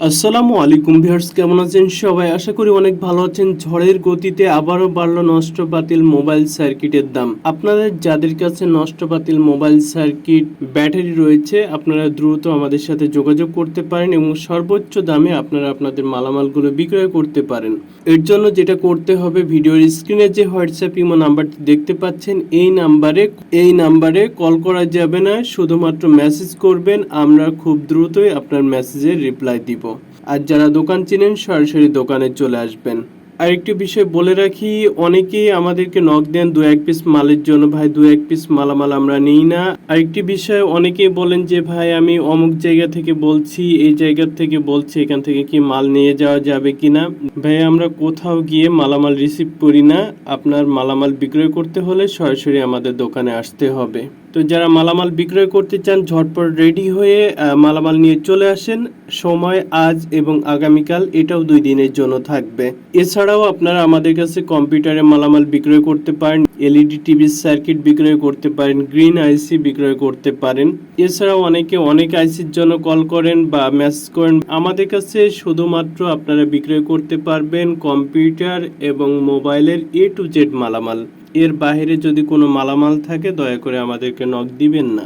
আসসালামু আলাইকুম ভিউয়ার্স, কেমন আছেন সবাই? আশা করি অনেক ভালো আছেন। ঝড়ের গতিতে আবারও বাড়লো নষ্ট বাতিল মোবাইল সার্কিটের দাম। আপনাদের যাদের কাছে নষ্ট বাতিল মোবাইল সার্কিট ব্যাটারি রয়েছে, আপনারা দ্রুত আমাদের সাথে যোগাযোগ করতে পারেন এবং সর্বোচ্চ দামে আপনারা আপনাদের মালামালগুলো বিক্রয় করতে পারেন। এর জন্য যেটা করতে হবে, ভিডিওর স্ক্রিনে যে হোয়াটসঅ্যাপ ইমো নাম্বারটি দেখতে পাচ্ছেন, এই নাম্বারে কল করা যাবে না, শুধুমাত্র মেসেজ করবেন। আমরা খুব দ্রুতই আপনার মেসেজের রিপ্লাই দিব। আর যারা দোকান চিনেন সরাসরি দোকানে চলে আসবেন। আরেকটি বিষয় বলে রাখি, অনেকেই আমাদেরকে নক দেন দু এক পিস মালের জন্য, ভাই দু এক পিস মালামাল আমরা নিই না। আরেকটি বিষয়, অনেকেই বলেন যে ভাই আমি অমুক জায়গা থেকে বলছি, এই জায়গা থেকে বলছি, এখান থেকে কি মাল নিয়ে যাওয়া যাবে কিনা। ভাই আমরা কোথাও গিয়ে মালামাল রিসিভ করি না। আপনার মালামাল বিক্রয় করতে হলে সরাসরি আমাদের দোকানে আসতে হবে। তো যারা মালামাল বিক্রয় করতে চান ঝটপট রেডি হয়ে মালামাল নিয়ে চলে আসেন। সময় আজ এবং আগামীকাল, এটাও 2 দিনের জন্য থাকবে। এছাড়াও আপনারা আমাদের কাছে কম্পিউটারে মালামাল বিক্রয় করতে পারেন, এলইডি টিভি সার্কিট বিক্রয় করতে পারেন, গ্রিন আইসি বিক্রয় করতে পারেন। এছাড়াও অনেকে অনেক আইসির জন্য কল করেন বা মেসেজ করেন। আমাদের কাছে শুধুমাত্র আপনারা বিক্রয় করতে পারবেন কম্পিউটার এবং মোবাইলের A to Z মালামাল। এর বাইরে যদি কোনো মালামাল থাকে দয়া করে আমাদেরকে নক দিবেন না।